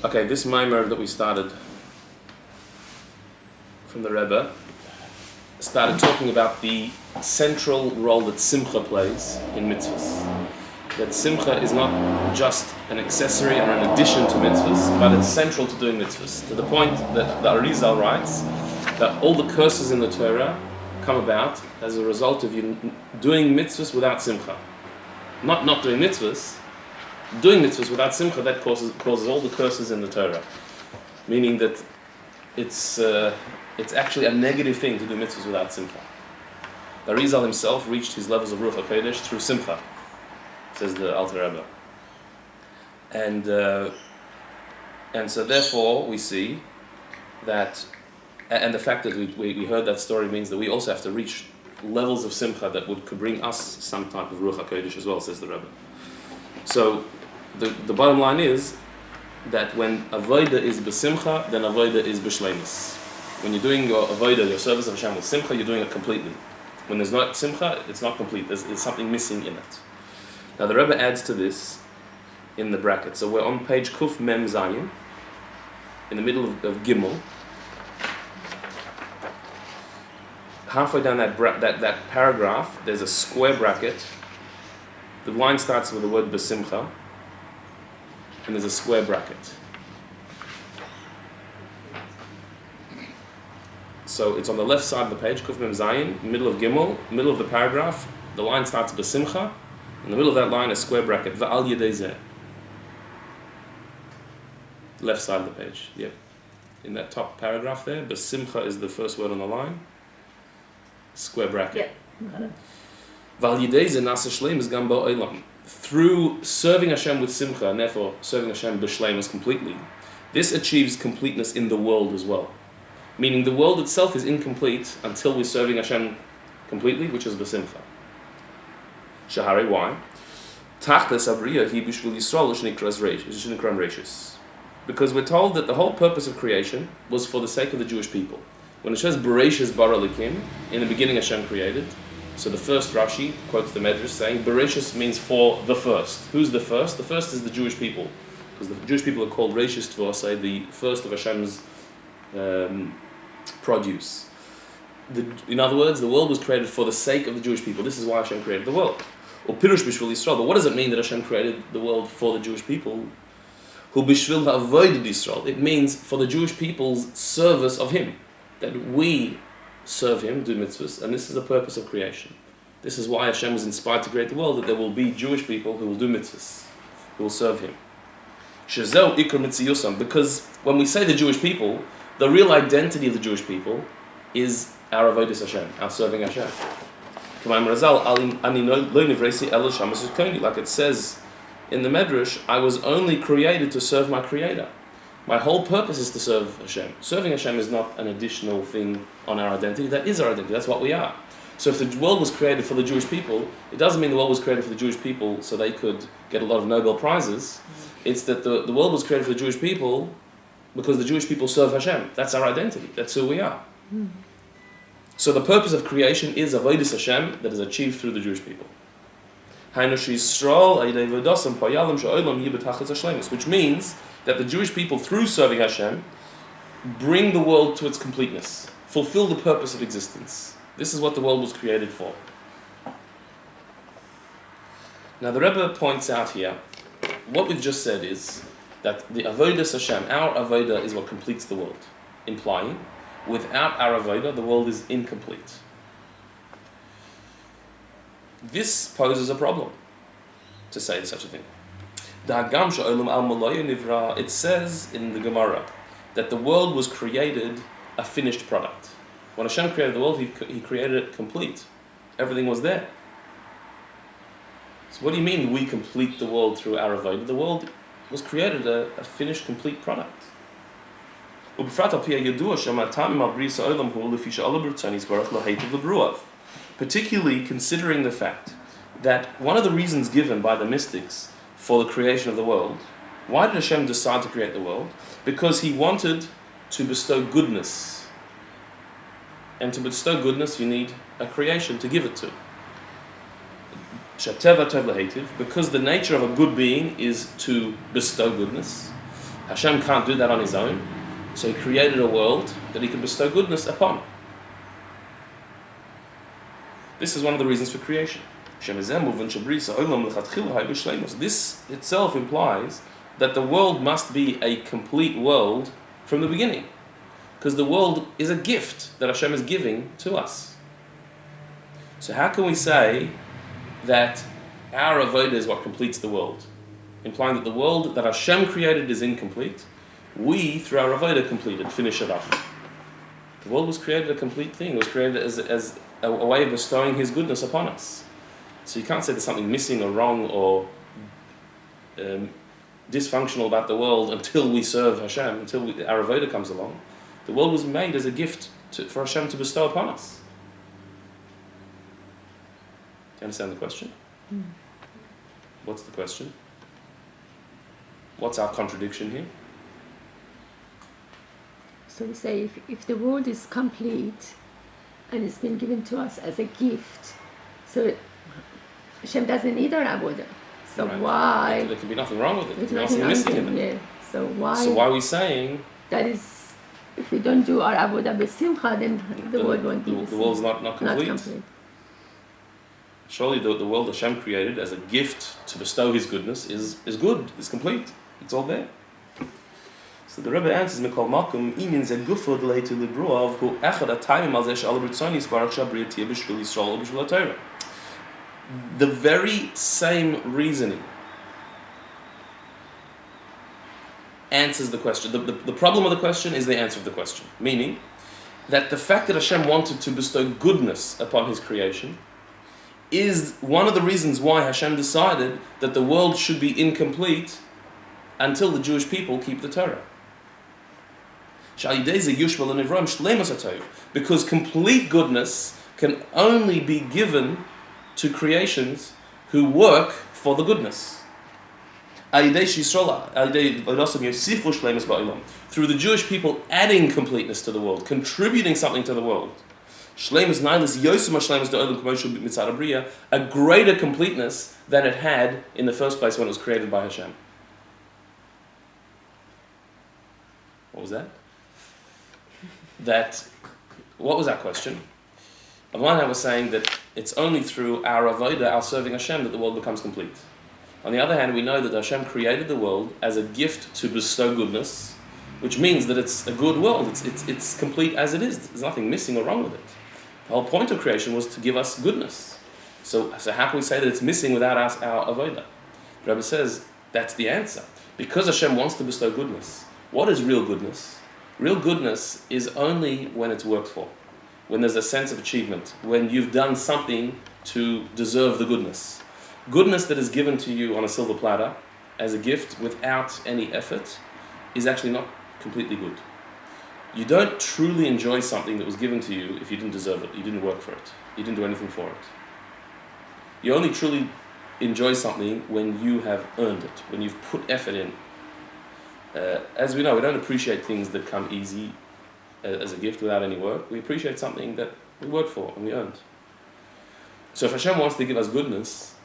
Okay, this mimer that we started from the Rebbe started talking about the central role that simcha plays in mitzvahs. That simcha is not just an accessory or an addition to mitzvahs, but it's central to doing mitzvahs. To the point that the Arizal writes that all the curses in the Torah come about as a result of you doing mitzvahs without simcha. Not doing mitzvahs, doing mitzvahs without simcha, that causes all the curses in the Torah. Meaning that it's actually a negative thing to do mitzvahs without simcha. The Arizal himself reached his levels of Ruach HaKodesh through simcha, says the Alter Rebbe. And so therefore we see that, and the fact that we heard that story means that we also have to reach levels of simcha that could bring us some type of Ruach HaKodesh as well, says the Rebbe. So the bottom line is that when avodah is b'simcha, then avodah is b'shleimus. When you're doing your avodah, your service of Hashem with simcha, you're doing it completely. When there's not simcha, it's not complete. There's something missing in it. Now the Rebbe adds to this in the bracket. So we're on page Kuf Mem Zayin, in the middle of Gimel. Halfway down that paragraph, there's a square bracket. The line starts with the word b'simcha, and there's a square bracket. So it's on the left side of the page, Kuf Mem Zayin, middle of Gimel, middle of the paragraph. The line starts b'simcha. In the middle of that line, a square bracket. Va'al yedei zeh. Left side of the page. Yep. In that top paragraph there, b'simcha is the first word on the line. Square bracket. Va'al yedei zeh nasa shleimus gam ba'olam. Through serving Hashem with simcha, and therefore serving Hashem b'shleimus completely, this achieves completeness in the world as well. Meaning the world itself is incomplete until we're serving Hashem completely, which is b'simcha. Shahari, why? Tachlis abriya hi bishvil Yisrael shnikras reishis. Because we're told that the whole purpose of creation was for the sake of the Jewish people. When it says Bereshis bara Elokim, in the beginning Hashem created, so the first Rashi quotes the Medrash saying Bereshis means for the first. Who's the first? The first is the Jewish people, because the Jewish people are called Reishis Tvosai, the first of Hashem's produce. In other words, the world was created for the sake of the Jewish people. This is why Hashem created the world. Or Pirush Bishvil Yisrael. But what does it mean that Hashem created the world for the Jewish people? Hu Bishvil Ha'avoid Yisrael. It means for the Jewish people's service of Him. That we serve Him, do mitzvahs, and this is the purpose of creation. This is why Hashem was inspired to create the world, that there will be Jewish people who will do mitzvahs, who will serve Him. Shezeu Ikar Mitziyusam. Because when we say the Jewish people, the real identity of the Jewish people is our avodas Hashem, our serving Hashem. Like it says in the Medrash, I was only created to serve my Creator. My whole purpose is to serve Hashem. Serving Hashem is not an additional thing on our identity. That is our identity. That's what we are. So if the world was created for the Jewish people, it doesn't mean the world was created for the Jewish people so they could get a lot of Nobel Prizes. It's that the world was created for the Jewish people because the Jewish people serve Hashem. That's our identity. That's who we are. So the purpose of creation is avodas Hashem that is achieved through the Jewish people. Which means that the Jewish people, through serving Hashem, bring the world to its completeness, fulfill the purpose of existence. This is what the world was created for. Now the Rebbe points out here, what we've just said is that the avodas Hashem, our avodah, is what completes the world, implying without our avodah, the world is incomplete. This poses a problem, to say such a thing. It says in the Gemara that the world was created a finished product. When Hashem created the world, He created it complete. Everything was there. So what do you mean we complete the world through our avodah? The world was created a finished, complete product. Particularly considering the fact that one of the reasons given by the mystics for the creation of the world, why did Hashem decide to create the world? Because He wanted to bestow goodness. And to bestow goodness, you need a creation to give it to. Because the nature of a good being is to bestow goodness. Hashem can't do that on his own, so he created a world that he can bestow goodness upon. This is one of the reasons for creation. This itself implies that the world must be a complete world from the beginning, because the world is a gift that Hashem is giving to us. So how can we say that our avodah is what completes the world, implying that the world that Hashem created is incomplete? We, through our avodah, complete it, finish it off. The world was created a complete thing. It was created as a way of bestowing His goodness upon us. So you can't say there's something missing or wrong or dysfunctional about the world until we serve Hashem, until our avodah comes along. The world was made as a gift for Hashem to bestow upon us. Do you understand the question? Mm. What's the question? What's our contradiction here? So we say if the world is complete and it's been given to us as a gift, so Hashem doesn't need our avodah. So right. Why? There can be nothing wrong with it. There's nothing missing in it. Yeah. So why? So why are we saying that is? If we don't do our avodah b'simcha, then the world won't be. The world's not complete. Surely the world Hashem created as a gift to bestow His goodness is good, is complete. It's all there. So the Rabbi answers, Mikol Makom, Imin ze gufo d'leitu libruav, hu echad atayim al zeh she'al b'ritzonis barach shabriya tiyeh b'shvil Yisrael b'shvil HaTorah. The very same reasoning answers the question. The problem of the question is the answer of the question. Meaning that the fact that Hashem wanted to bestow goodness upon His creation is one of the reasons why Hashem decided that the world should be incomplete until the Jewish people keep the Torah. Because complete goodness can only be given to creations who work for the goodness. Through the Jewish people adding completeness to the world, contributing something to the world. A greater completeness than it had in the first place when it was created by Hashem. What was that? What was that question? On one hand, we're saying that it's only through our avodah, our serving Hashem, that the world becomes complete. On the other hand, we know that Hashem created the world as a gift to bestow goodness, which means that it's a good world. It's complete as it is. There's nothing missing or wrong with it. The whole point of creation was to give us goodness. So how can we say that it's missing without our avodah? The Rabbi says that's the answer. Because Hashem wants to bestow goodness. What is real goodness? Real goodness is only when it's worked for, when there's a sense of achievement, when you've done something to deserve the goodness. Goodness that is given to you on a silver platter as a gift without any effort is actually not completely good. You don't truly enjoy something that was given to you if you didn't deserve it, you didn't work for it, you didn't do anything for it. You only truly enjoy something when you have earned it, when you've put effort in. As we know, we don't appreciate things that come easy as a gift without any work. We appreciate something that we worked for and we earned. So if Hashem wants to give us goodness,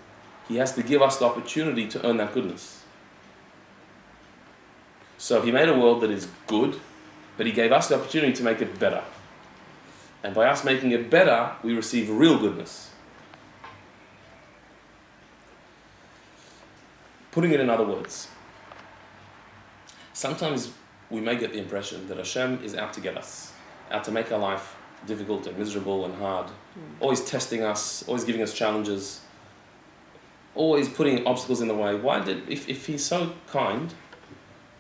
He has to give us the opportunity to earn that goodness. So He made a world that is good, but He gave us the opportunity to make it better. And by us making it better, we receive real goodness. Putting it in other words, sometimes we may get the impression that Hashem is out to get us, out to make our life difficult and miserable and hard, always testing us, always giving us challenges, always putting obstacles in the way. If He's so kind,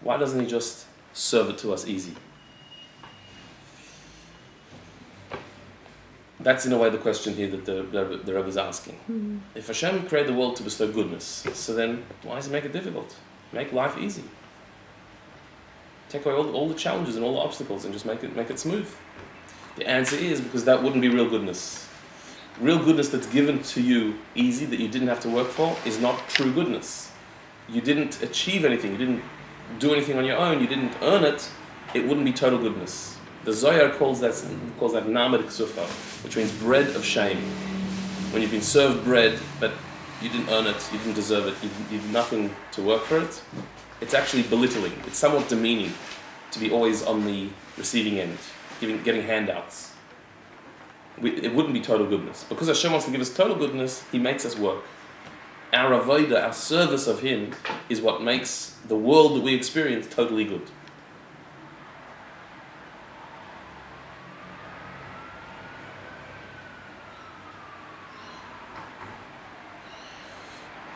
why doesn't He just serve it to us easy? That's in a way the question here that the Rebbe is asking. Mm-hmm. If Hashem created the world to bestow goodness, so then why does He make it difficult? Make life easy. Take away all the challenges and all the obstacles and just make it smooth. The answer is because that wouldn't be real goodness. Real goodness that's given to you easy, that you didn't have to work for, is not true goodness. You didn't achieve anything, you didn't do anything on your own, you didn't earn it, it wouldn't be total goodness. The Zohar calls that Named Ksufa, which means bread of shame. When you've been served bread, but you didn't earn it, you didn't deserve it, you did nothing to work for it, it's actually belittling. It's somewhat demeaning to be always on the receiving end, getting handouts. It wouldn't be total goodness. Because Hashem wants to give us total goodness, He makes us work. Our avodah, our service of Him, is what makes the world that we experience totally good.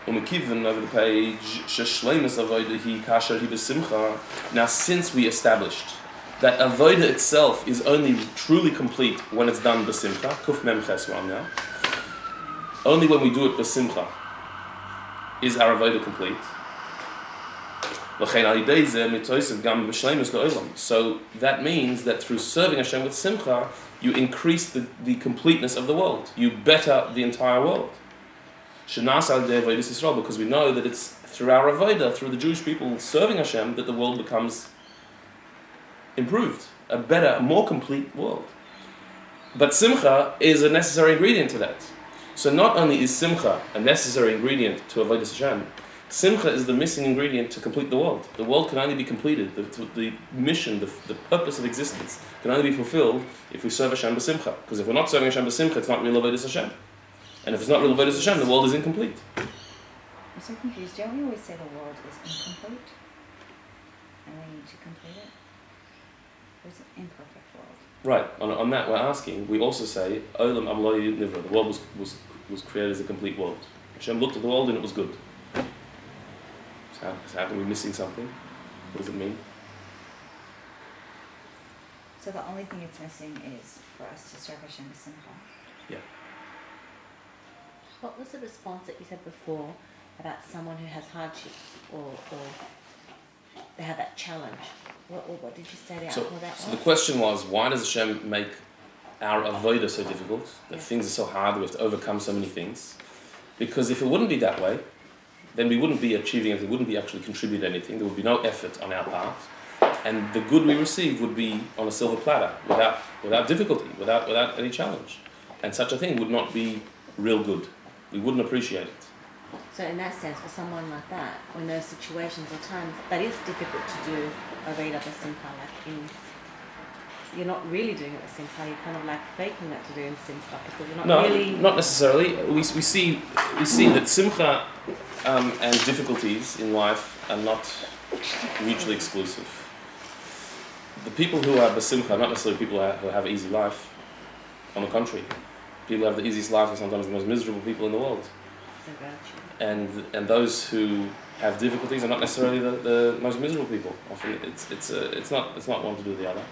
Over the page, now since we established that avodah itself is only truly complete when it's done b'simcha, kuf mem ches now, only when we do it b'simcha is our avodah complete. So that means that through serving Hashem with simcha, you increase the completeness of the world. You better the entire world. Because we know that it's through our avodah, through the Jewish people serving Hashem, that the world becomes improved, a better, a more complete world. But simcha is a necessary ingredient to that. So not only is simcha a necessary ingredient to avodah Hashem, simcha is the missing ingredient to complete the world. The world can only be completed, the mission, the purpose of existence can only be fulfilled if we serve Hashem b'simcha. Because if we're not serving Hashem b'simcha, it's not real avodah Hashem. And if it's not real avodah Hashem, the world is incomplete. I'm so confused. Don't we always say the world is incomplete? And we need to complete it? Or is it an imperfect world? Right. On that we're asking, we also say, Olam Amloi Nivra, the world was created as a complete world. Hashem looked at the world and it was good. So how can we be missing something? What does it mean? So the only thing it's missing is for us to serve Hashem with simcha. Yeah. What was the response that you said before about someone who has hardships or they have that challenge? What did you say the outcome of that was? So the question was, why does Hashem make our avodah so difficult? That things are so hard, we have to overcome so many things. Because if it wouldn't be that way, then we wouldn't be achieving it, we wouldn't be actually contributing anything, there would be no effort on our part, and the good we receive would be on a silver platter, without difficulty, without any challenge. And such a thing would not be real good. We wouldn't appreciate it. So in that sense, for someone like that, in those situations or times, that is difficult to do avodah b'simcha, you're not really doing it with simcha, you're kind of like faking that to do in simcha, because you're not really... No, not necessarily. We see that simcha and difficulties in life are not mutually exclusive. The people who are b'simcha are not necessarily people who have an easy life. On the contrary, people who have the easiest life are sometimes the most miserable people in the world. And those who have difficulties are not necessarily the most miserable people. Often it's not one to do with the other.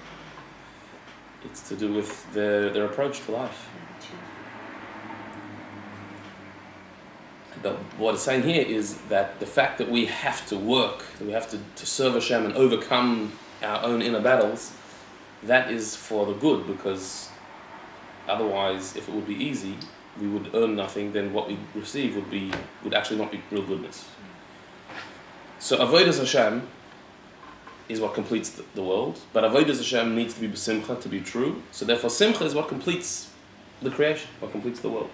It's to do with their approach to life. But what it's saying here is that the fact that we have to work, that we have to serve Hashem and overcome our own inner battles, that is for the good, because otherwise, if it would be easy, we would earn nothing, then what we receive would actually not be real goodness. So avodas Hashem is what completes the world, but avodas Hashem needs to be b'simcha to be true. So therefore, simcha is what completes the creation, what completes the world.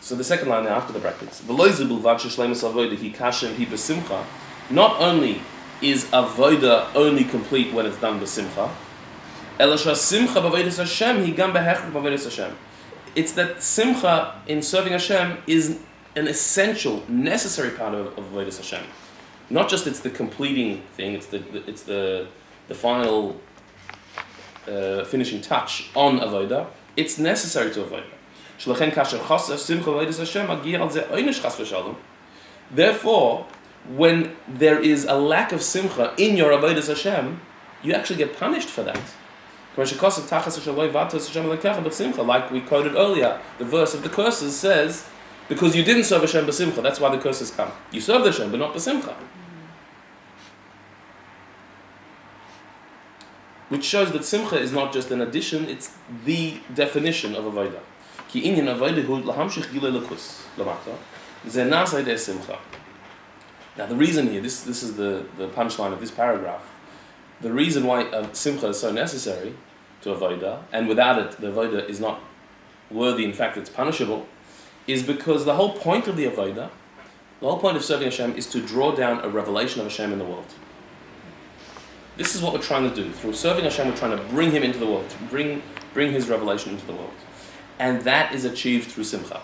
So the second line now after the brackets, not only is avoda only complete when it's done b'simcha, it's that simcha in serving Hashem is an essential, necessary part of avodas Hashem. Not just it's the completing thing; it's the final finishing touch on avodah. It's necessary to avodah. Therefore, when there is a lack of simcha in your avodas Hashem, you actually get punished for that. Like we quoted earlier, the verse of the curses says, because you didn't serve Hashem b'simcha, that's why the curses come. You served Hashem, but not b'simcha. Which shows that simcha is not just an addition, it's the definition of avodah. Ki inyan avodah hu lahamshich gilei lakus lamata, ze nasai de simcha. Now the reason here, this is the punchline of this paragraph. The reason why simcha is so necessary to avodah, and without it the avodah is not worthy, in fact it's punishable, is because the whole point of the avodah The whole point of serving Hashem is to draw down a revelation of Hashem in the world. This is what we're trying to do. Through serving Hashem, we're trying to bring Him into the world, to bring His revelation into the world. And that is achieved through Simcha.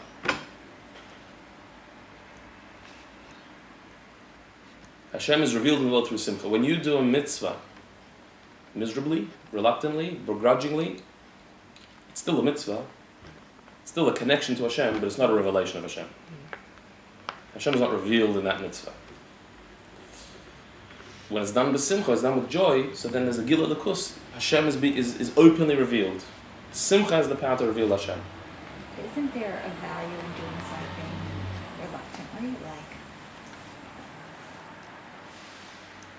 Hashem is revealed in the world through Simcha. When you do a mitzvah, miserably, reluctantly, begrudgingly, it's still a mitzvah. It's still a connection to Hashem, but it's not a revelation of Hashem. Hashem is not revealed in that mitzvah. When it's done with simcha, it's done with joy, so then there's a gila l'kus. Hashem is openly revealed. Simcha has the power to reveal Hashem. Isn't there a value in doing something reluctantly? Like,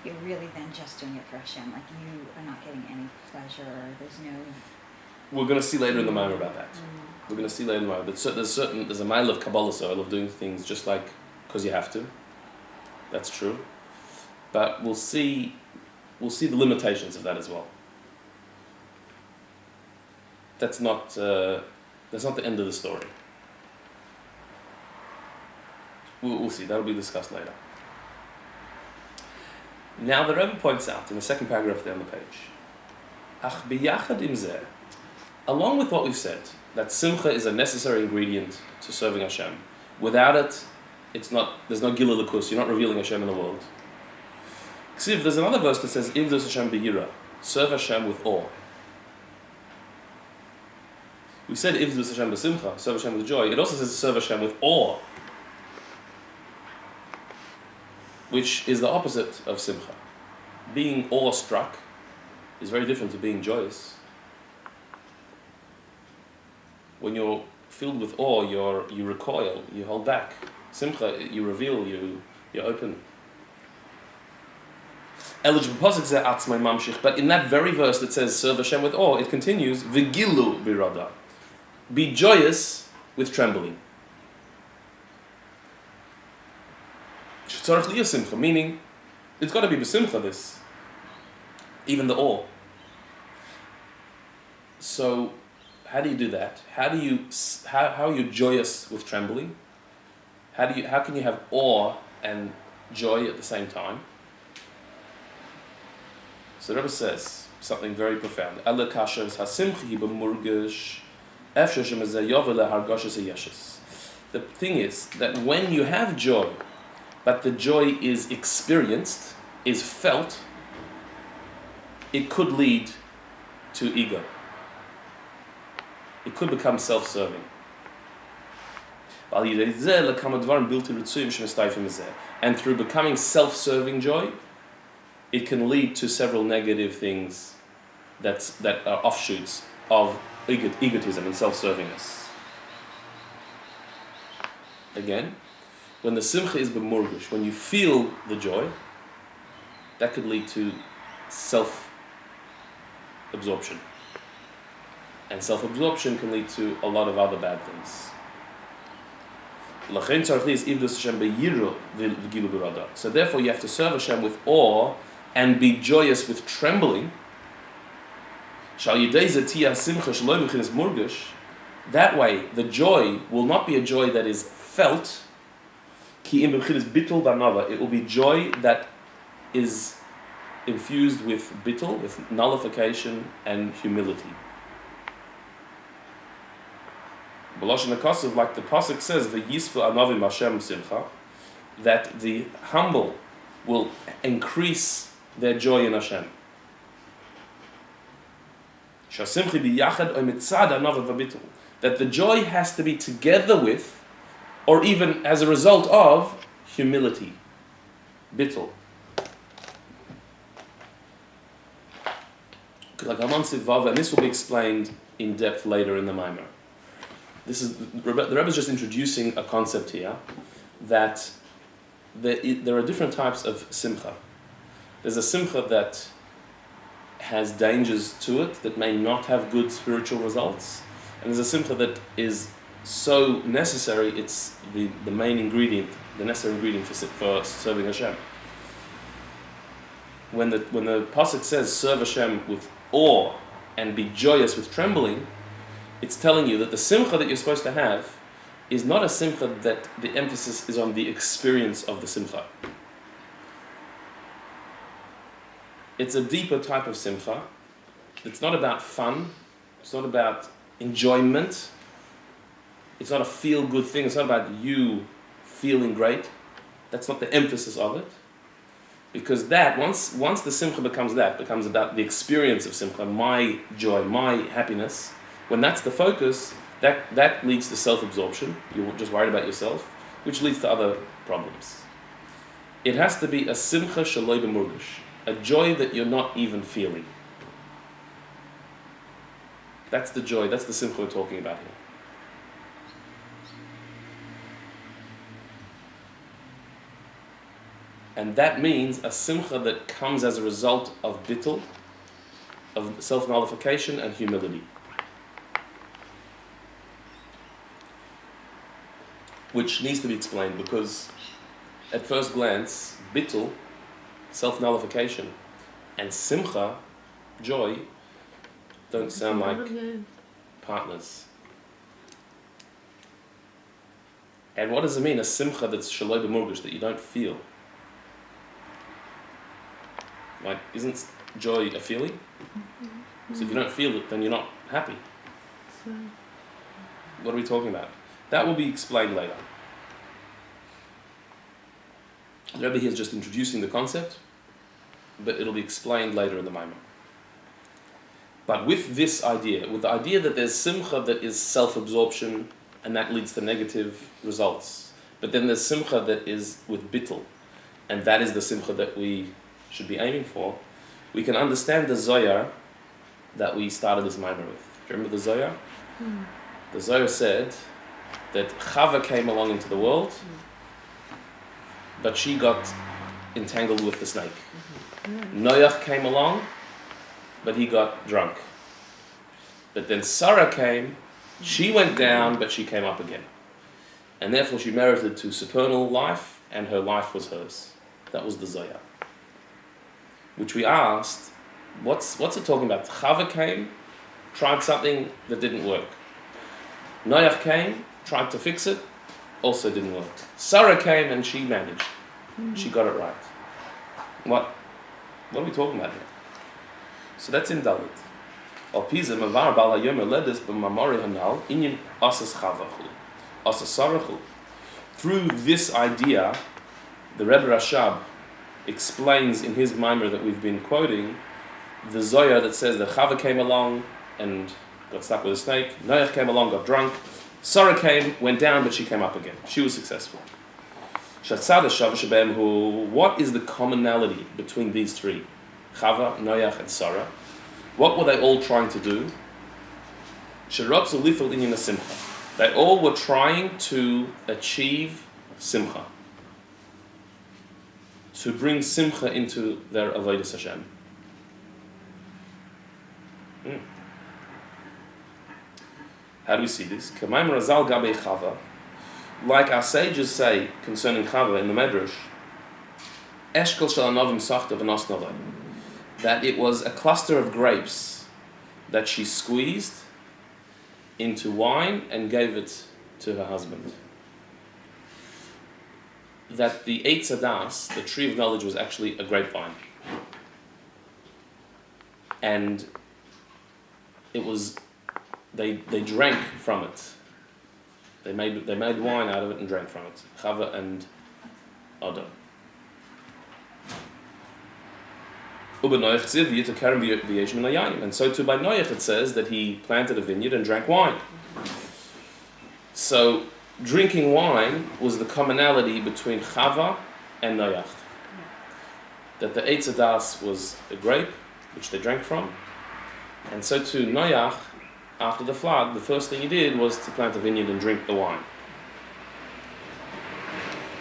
you're really then just doing it for Hashem. Like, you are not getting any pleasure. There's no... We're going to see later in the Maimar about that. We're going to see later in the Maimar. But there's a mile of Kabbalah soil of doing things just like because you have to. That's true. But we'll see the limitations of that as well. That's not the end of the story. We'll see. That'll be discussed later. Now the Rebbe points out in the second paragraph there on the page, Ach biyachad im zeh, along with what we've said, that simcha is a necessary ingredient to serving Hashem. Without it, there's no gila l'kus. You're not revealing Hashem in the world. Ksiv, there's another verse that says, Ivdus Hashem b'yira, serve Hashem with awe. We said Ivdus Hashem b'simcha, serve Hashem with joy. It also says serve Hashem with awe, which is the opposite of simcha. Being awe-struck is very different to being joyous. When you're filled with awe, you recoil, you hold back. Simcha, you reveal, you're open. Eligible pasuk zeh atzmai mamshich, but in that very verse that says serve Hashem with awe, it continues v'gilu birada, be joyous with trembling. Shetzarach liyah simcha, meaning it's got to be b'simcha, this, even the awe. So how do you do that? How are you joyous with trembling? How can you have awe and joy at the same time? So the Rebbe says something very profound. The thing is that when you have joy, but the joy is experienced, is felt, it could lead to ego. It could become self-serving. And through becoming self-serving joy, it can lead to several negative things that are offshoots of egotism and self-servingness. Again, when the simcha is b'murgush, when you feel the joy, that could lead to self-absorption. And self-absorption can lead to a lot of other bad things. So therefore you have to serve Hashem with awe and be joyous with trembling. That way the joy will not be a joy that is felt. It will be joy that is infused with bittul, with nullification and humility. Like the pasuk says, that the humble will increase their joy in Hashem. That the joy has to be together with, or even as a result of, humility. Bittul. And this will be explained in depth later in the Maimar. The Rebbe is just introducing a concept here that there are different types of simcha. There's a simcha that has dangers to it, that may not have good spiritual results. And there's a simcha that is so necessary, it's the main ingredient, the necessary ingredient for serving Hashem. When the pasuk says serve Hashem with awe and be joyous with trembling, it's telling you that the simcha that you're supposed to have is not a simcha that the emphasis is on the experience of the simcha. It's a deeper type of simcha. It's not about fun. It's not about enjoyment. It's not a feel-good thing. It's not about you feeling great. That's not the emphasis of it. Because that, once the simcha becomes about the experience of simcha, my joy, my happiness, when that's the focus, that leads to self-absorption. You're just worried about yourself, which leads to other problems. It has to be a simcha shaloi b'murgish, a joy that you're not even feeling. That's the joy, that's the simcha we're talking about here. And that means a simcha that comes as a result of bittul, of self-nullification and humility. Which needs to be explained because at first glance, bittul, self-nullification, and simcha, joy, don't sound like partners. And what does it mean, a simcha that's shaloi b'murgish, that you don't feel? Like, isn't joy a feeling? So if you don't feel it, then you're not happy. What are we talking about? That will be explained later. The Rabbi here is just introducing the concept, but it'll be explained later in the Maimon. But with this idea, with the idea that there's simcha that is self-absorption and that leads to negative results, but then there's simcha that is with bittul, and that is the simcha that we should be aiming for, we can understand the Zohar that we started this Maimon with. Do you remember the Zohar? The Zohar said that Chava came along into the world, but she got entangled with the snake. Noach came along, but he got drunk. But then Sarah came, she went down, but she came up again. And therefore she merited to supernal life, and her life was hers. That was the Zohar. Which we asked, what's it talking about? Chava came, tried something that didn't work. Noach came, tried to fix it, also didn't work. Sarah came and she managed. She got it right. What are we talking about here? So that's in Dalit. Al Pisa Mavar Bala Yomer Ledis B'Mamori Hanal Inyan Asas Chavachu Asas Sarachu. Through this idea, the Rebbe Rashab explains in his mimer that we've been quoting the Zohar that says that Chava came along and got stuck with a snake. Noach came along, got drunk. Sarah came, went down, but she came up again. She was successful. What is the commonality between these three? Chava, Noach, and Sarah. What were they all trying to do? They all were trying to achieve simcha, to bring simcha into their avodas Hashem. How do we see this? Like our sages say concerning Chava in the Medrash, that it was a cluster of grapes that she squeezed into wine and gave it to her husband. That the Eitz Hadas, the tree of knowledge, was actually a grapevine. And it was, they drank from it. They made wine out of it and drank from it. Chava and Adam. And so too by Noach it says that he planted a vineyard and drank wine. So drinking wine was the commonality between Chava and Noach. That the Eitz Hadas was a grape, which they drank from. And so too Noach, after the flood, the first thing he did was to plant a vineyard and drink the wine.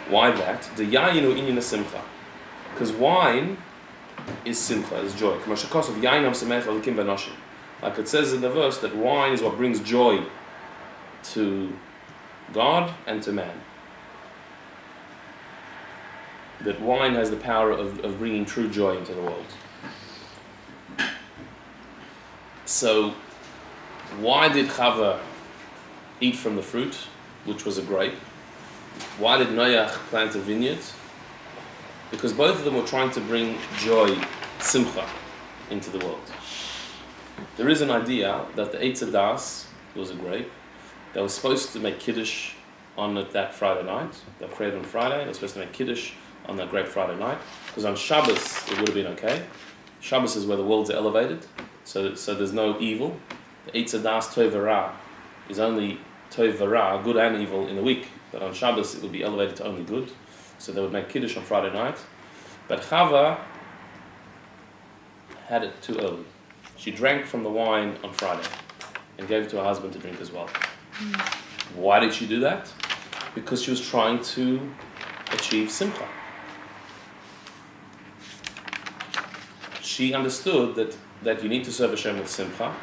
Why that? The Yayinu Inyan Simcha. Because wine is simcha, is joy. Like it says in the verse that wine is what brings joy to God and to man. That wine has the power of bringing true joy into the world. So, why did Chava eat from the fruit? which was a grape. Why did Noach plant a vineyard? Because both of them were trying to bring joy, simcha, into the world. There is an idea that the Eitz Hadas was a grape. They were supposed to make Kiddush on that Friday night. They were created on Friday. They were supposed to make Kiddush on that grape Friday night. Because on Shabbos, it would have been okay. Shabbos is where the worlds are elevated. So there's no evil. The Eitz Hadas Tov V'Ra is only Tov V'Ra, good and evil, in a week. But on Shabbos, it would be elevated to only good. So they would make Kiddush on Friday night. But Chava had it too early. She drank from the wine on Friday and gave it to her husband to drink as well. Why did she do that? Because she was trying to achieve simcha. She understood that you need to serve Hashem with simcha,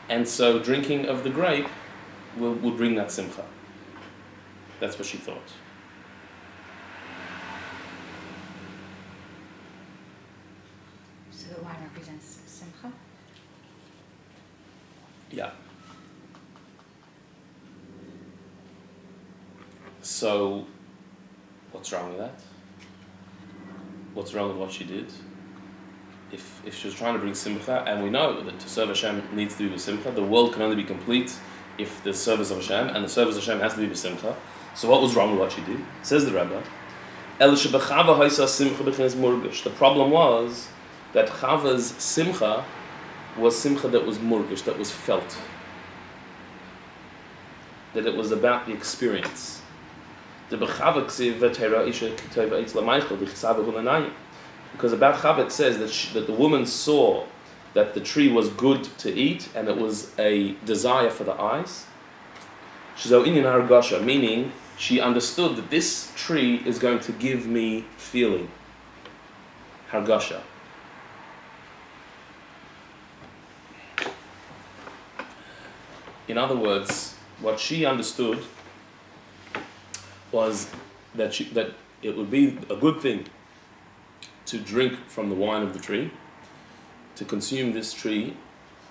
and so drinking of the grape would bring that simcha. That's what she thought. So the wine represents simcha? Yeah. So, what's wrong with that? What's wrong with what she did? If she was trying to bring simcha, and we know that to serve Hashem needs to be with simcha, the world can only be complete if the service of Hashem, and the service of Hashem has to be with simcha. So what was wrong with what she did? Says the Rabbi, the problem was that Chava's simcha was simcha that was murgish, that was felt. That it was about the experience. Because about Chava it says that the woman saw that the tree was good to eat and it was a desire for the eyes. Meaning she understood that this tree is going to give me feeling. Hargasha. In other words, what she understood was that it would be a good thing to drink from the wine of the tree, to consume this tree,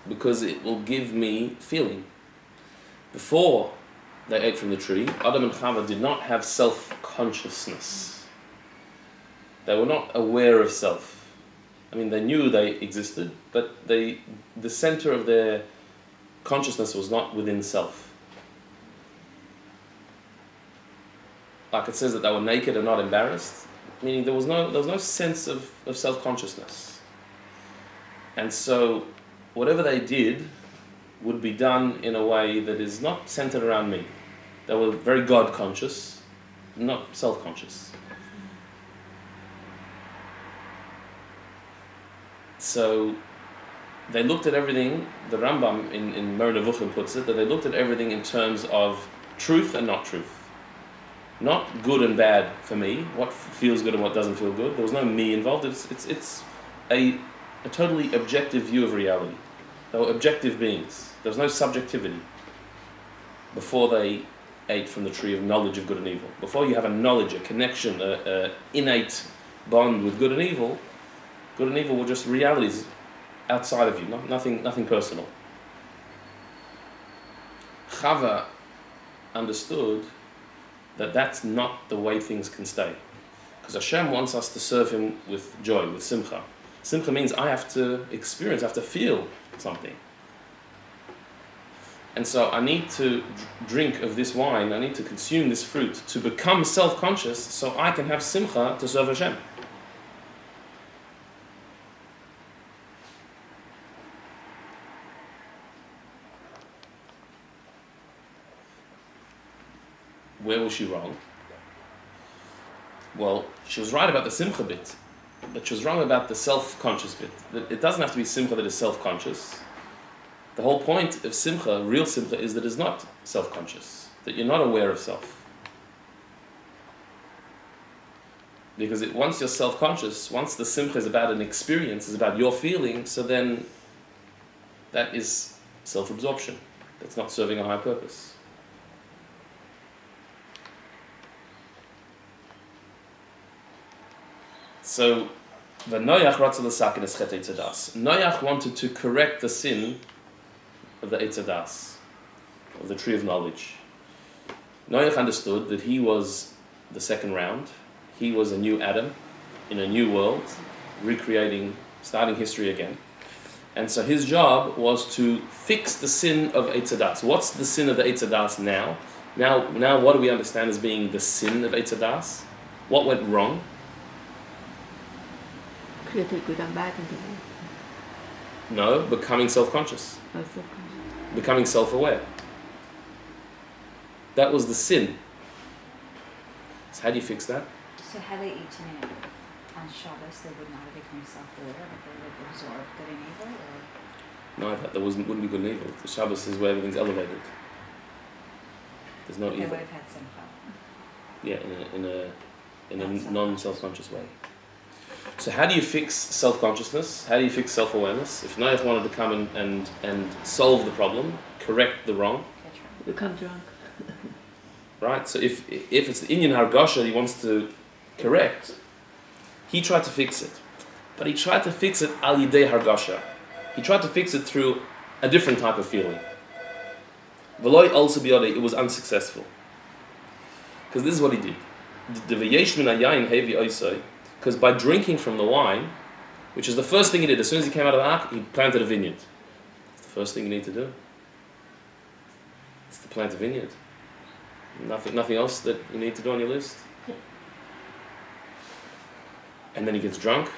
because it will give me feeling. Before they ate from the tree, Adam and Chava did not have self-consciousness. They were not aware of self. I mean, they knew they existed, but the center of their consciousness was not within self. Like it says that they were naked and not embarrassed, meaning there was no sense of self-consciousness. And so whatever they did would be done in a way that is not centered around me. They were very God-conscious, not self-conscious. So they looked at everything, the Rambam in Moreh Nevuchim puts it, that they looked at everything in terms of truth and not truth. Not good and bad for me, what feels good and what doesn't feel good. There was no me involved. It's a totally objective view of reality. They were objective beings. There was no subjectivity before they ate from the tree of knowledge of good and evil. Before you have a knowledge, a connection, an innate bond with good and evil were just realities outside of you, nothing personal. Chava understood that that's not the way things can stay. Because Hashem wants us to serve Him with joy, with simcha. Simcha means I have to experience, I have to feel something. And so I need to drink of this wine, I need to consume this fruit to become self-conscious so I can have simcha to serve Hashem. Where was she wrong? Well, she was right about the simcha bit, but she was wrong about the self-conscious bit. It doesn't have to be simcha that is self-conscious. The whole point of simcha, real simcha, is that it's not self-conscious, that you're not aware of self. Because once you're self-conscious, once the simcha is about an experience, is about your feeling, so then that is self-absorption. That's not serving a higher purpose. So, Noach wanted to correct the sin of the Eitz Hadas, of the tree of knowledge. Noach understood that he was the second round. He was a new Adam in a new world, starting history again. And so his job was to fix the sin of Eitz Hadas. What's the sin of the Eitz Hadas now? Now what do we understand as being the sin of Eitz Hadas? What went wrong? Created good and bad in the world. No, becoming self-conscious. Oh, self-conscious. Becoming self-aware. That was the sin. So how do you fix that? So had they eaten it on Shabbos, they would not have become self-aware, but they would absorb good and evil, or? No, that wouldn't be good and evil. The Shabbos is where everything's elevated. There's no They evil. would have had simcha. Yeah, in a non-self-conscious way. So how do you fix self-consciousness? How do you fix self-awareness? If Noach wanted to come and solve the problem, correct the wrong, Become drunk. right? So if it's the Inyan Hargasha he wants to correct, he tried to fix it. But he tried to fix it al yidei Hargasha. He tried to fix it through a different type of feeling. V'loi also biyadei, it was unsuccessful. Because this is what he did. The v'yesh min hayayin hevi oisai. Because by drinking from the wine, which is the first thing he did, as soon as he came out of the ark, he planted a vineyard. It's the first thing you need to do. It's to plant a vineyard. Nothing else that you need to do on your list. And then he gets drunk.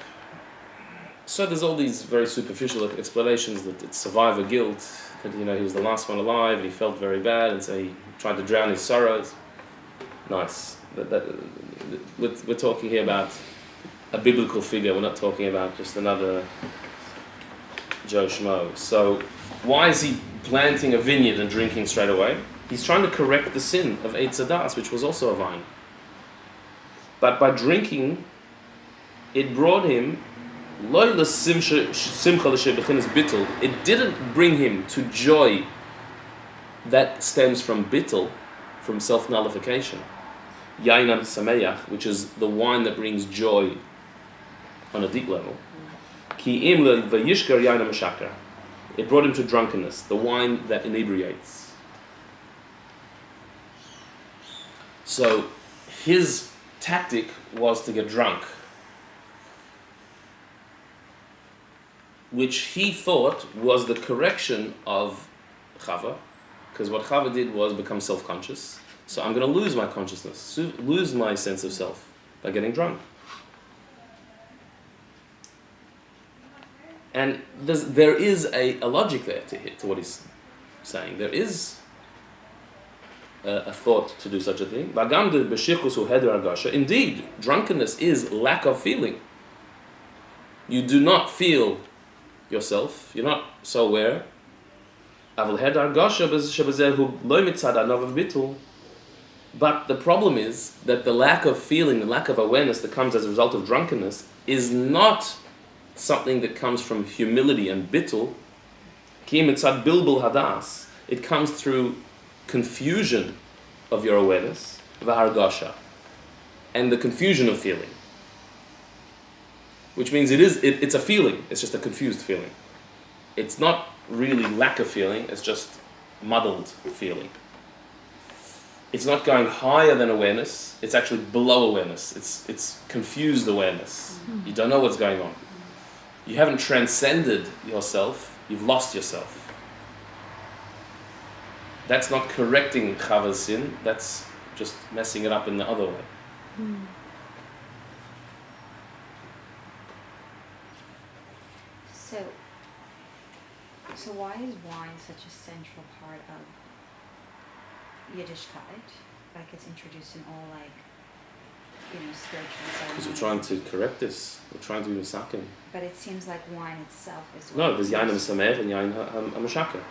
So there's all these very superficial explanations that it's survivor guilt, that he was the last one alive and he felt very bad, and so he tried to drown his sorrows. Nice. We're talking here about a biblical figure. We're not talking about just another Joe Schmo. So why is he planting a vineyard and drinking straight away? He's trying to correct the sin of Eitz Hadas, which was also a vine. But by drinking, it brought him it didn't bring him to joy that stems from bittul, from self-nullification. Yain sameach, which is the wine that brings joy on a deep level. It brought him to drunkenness, the wine that inebriates. So his tactic was to get drunk, which he thought was the correction of Chava, because what Chava did was become self-conscious. So I'm going to lose my consciousness, lose my sense of self by getting drunk. And there is a logic there to what he's saying. There is a thought to do such a thing. Indeed, drunkenness is lack of feeling. You do not feel yourself. You're not so aware. But the problem is that the lack of feeling, the lack of awareness that comes as a result of drunkenness is not something that comes from humility and bittul. It comes through confusion of your awareness, v'hargasha, and the confusion of feeling. Which means it's a feeling, it's just a confused feeling. It's not really lack of feeling, it's just muddled feeling. It's not going higher than awareness, it's actually below awareness. It's confused awareness. You don't know what's going on. You haven't transcended yourself, you've lost yourself. That's not correcting Chava's sin, that's just messing it up in the other way. So why is wine such a central part of Yiddishkeit? Like it's introduced in all spiritual ceremonies. Because we're trying to correct this. We're trying to be misakim. But it seems like wine itself is... No, there's yain ha-sameach and yain ha-mashaka.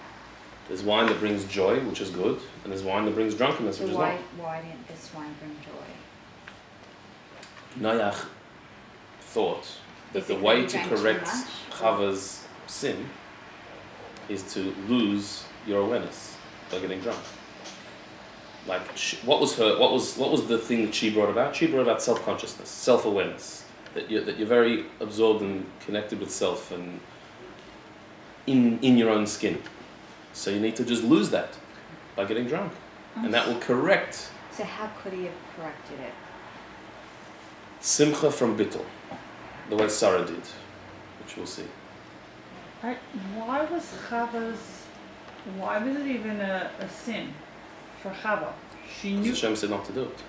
There's wine that brings joy, which is good, and there's wine that brings drunkenness, which is not. Why didn't this wine bring joy? Noach thought that the way to correct Chava's sin is to lose your awareness by getting drunk. Like, what was the thing that she brought about? She brought about self-consciousness, self-awareness, that you're very absorbed and connected with self and in your own skin. So you need to just lose that by getting drunk, and that will correct So how could he have corrected it? Simcha from Bittul, the way Sarah did, which we'll see. Why was it even a sin for Chava? She knew. Hashem said not to do it.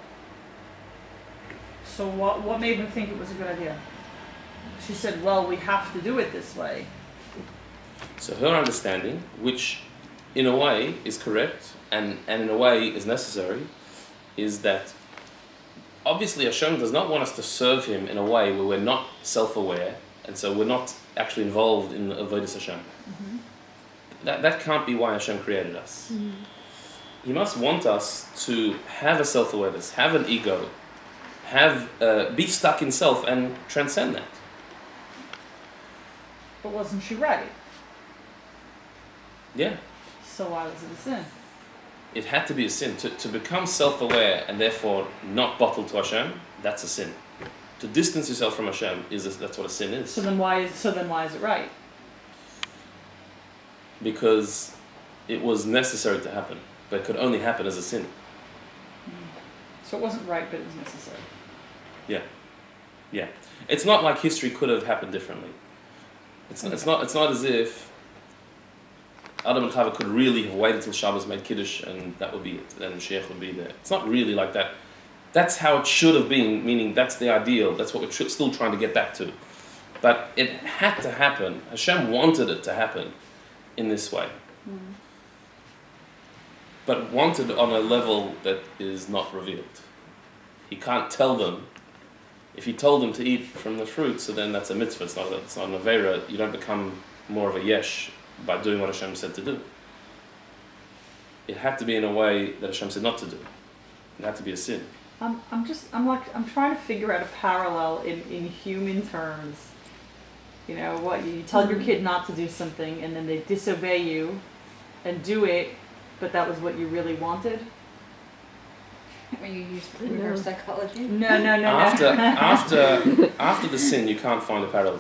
So what made her think it was a good idea? She said, well, we have to do it this way. So her understanding, which in a way is correct and in a way is necessary, is that obviously Hashem does not want us to serve Him in a way where we're not self-aware, and so we're not actually involved in Avodas Hashem. Mm-hmm. That can't be why Hashem created us. Mm-hmm. He must want us to have a self-awareness, have an ego, be stuck in self and transcend that. But wasn't she right? Yeah. So why was it a sin? It had to be a sin. To become self-aware and therefore not bottled to Hashem, that's a sin. To distance yourself from Hashem, that's what a sin is. So then why is it right? Because it was necessary to happen, but it could only happen as a sin. So it wasn't right, but it was necessary. Yeah. It's not like history could have happened differently. It's not as if Adam and Chava could really have waited till Shabbos made Kiddush and that would be it. Then Mashiach would be there. It's not really like that. That's how it should have been, meaning that's the ideal. That's what we're still trying to get back to. But it had to happen. Hashem wanted it to happen in this way. Mm-hmm. But wanted on a level that is not revealed. He can't tell them. If he told them to eat from the fruit, so then that's a mitzvah. It's not an avera. You don't become more of a yesh by doing what Hashem said to do. It had to be in a way that Hashem said not to do. It had to be a sin. I'm trying to figure out a parallel in human terms. You know, what you tell your kid not to do something and then they disobey you and do it, but that was what you really wanted. When you use reverse psychology? No. After the sin, you can't find a parallel.